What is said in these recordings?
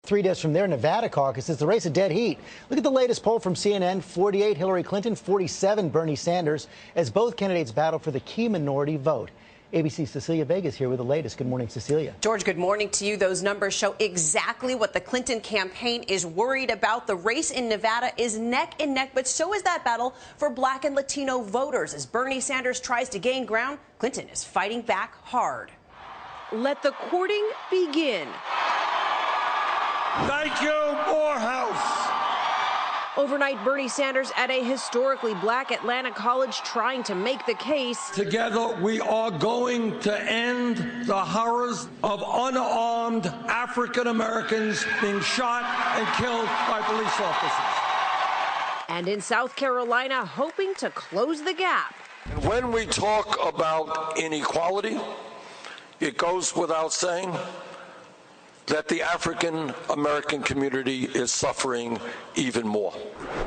3 days from their Nevada caucus, it's the race of dead heat. Look at the latest poll from CNN, 48 Hillary Clinton, 47 Bernie Sanders, as both candidates battle for the key minority vote. ABC's Cecilia Vega is here with the latest. Good morning, Cecilia. George, good morning to you. Those numbers show exactly what the Clinton campaign is worried about. The race in Nevada is neck and neck, but so is that battle for black and Latino voters. As Bernie Sanders tries to gain ground, Clinton is fighting back hard. Let the courting begin. Thank you, Morehouse. Overnight, Bernie Sanders at a historically black Atlanta college trying to make the case. Together, we are going to end the horrors of unarmed African Americans being shot and killed by police officers. And in South Carolina, hoping to close the gap. And when we talk about inequality, it goes without saying that the African American community is suffering even more.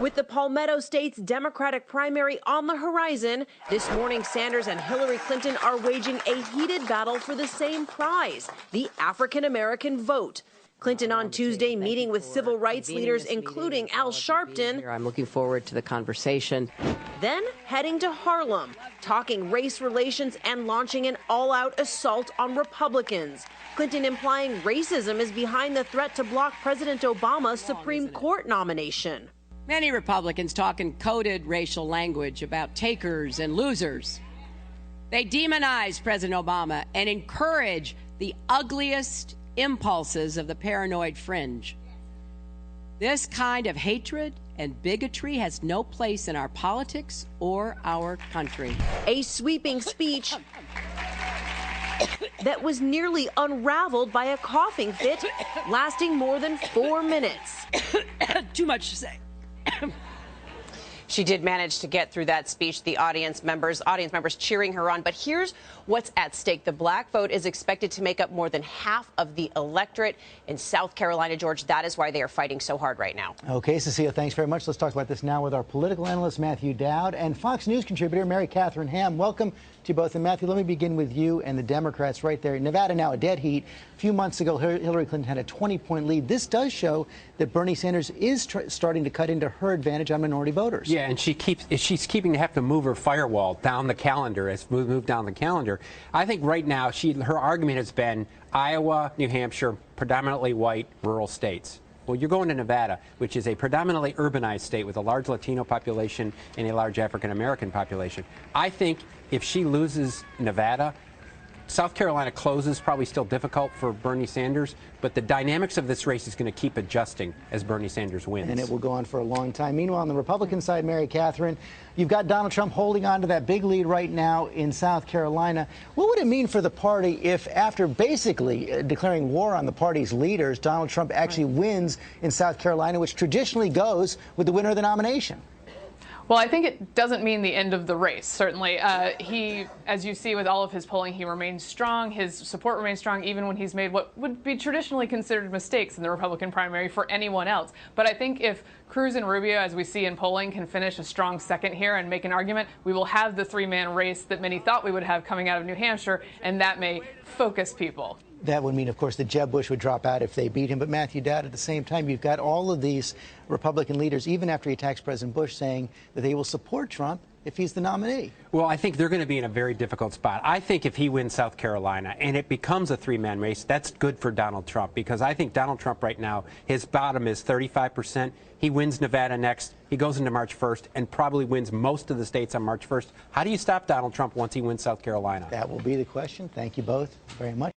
With the Palmetto State's Democratic primary on the horizon, this morning Sanders and Hillary Clinton are waging a heated battle for the same prize, the African American vote. Clinton on Tuesday meeting with civil rights leaders, including Al Sharpton. I'm looking forward to the conversation. Then heading to Harlem, talking race relations and launching an all-out assault on Republicans. Clinton implying racism is behind the threat to block President Obama's Supreme Court nomination. Many Republicans talk in coded racial language about takers and losers. They demonize President Obama and encourage the ugliest impulses of the paranoid fringe. This kind of hatred and bigotry has no place in our politics or our country. A sweeping speech that was nearly unraveled by a coughing fit lasting more than 4 minutes. Too much to say. She did manage to get through that speech, the audience members cheering her on. But here's what's at stake. The black vote is expected to make up more than half of the electorate in South Carolina, George. That is why they are fighting so hard right now. Okay, Cecilia, thanks very much. Let's talk about this now with our political analyst, Matthew Dowd, and Fox News contributor, Mary Catherine Ham. Welcome to you both. And Matthew, let me begin with you and the Democrats right there. Nevada now a dead heat. A few months ago, Hillary Clinton had a 20-point lead. This does show that Bernie Sanders is starting to cut into her advantage on minority voters. Yeah, and she's keeping to have to move her firewall down the calendar as move down the calendar. I think right now her argument has been Iowa, New Hampshire, predominantly white rural states. Well, you're going to Nevada, which is a predominantly urbanized state with a large Latino population and a large African American population. I think if she loses Nevada, South Carolina closes, probably still difficult for Bernie Sanders, but the dynamics of this race is going to keep adjusting as Bernie Sanders wins. And it will go on for a long time. Meanwhile, on the Republican side, Mary Catherine, you've got Donald Trump holding on to that big lead right now in South Carolina. What would it mean for the party if, after basically declaring war on the party's leaders, Donald Trump actually wins in South Carolina, which traditionally goes with the winner of the nomination? Well, I think it doesn't mean the end of the race, certainly. He, as you see with all of his polling, he remains strong. His support remains strong even when he's made what would be traditionally considered mistakes in the Republican primary for anyone else. But I think if Cruz and Rubio, as we see in polling, can finish a strong second here and make an argument, we will have the three-man race that many thought we would have coming out of New Hampshire, and that may focus people. That would mean, of course, that Jeb Bush would drop out if they beat him. But Matthew Dowd, at the same time, you've got all of these Republican leaders, even after he attacks President Bush, saying that they will support Trump if he's the nominee. Well, I think they're going to be in a very difficult spot. I think if he wins South Carolina and it becomes a three-man race, that's good for Donald Trump, because I think Donald Trump right now, his bottom is 35%. He wins Nevada next. He goes into March 1st and probably wins most of the states on March 1st. How do you stop Donald Trump once he wins South Carolina? That will be the question. Thank you both very much.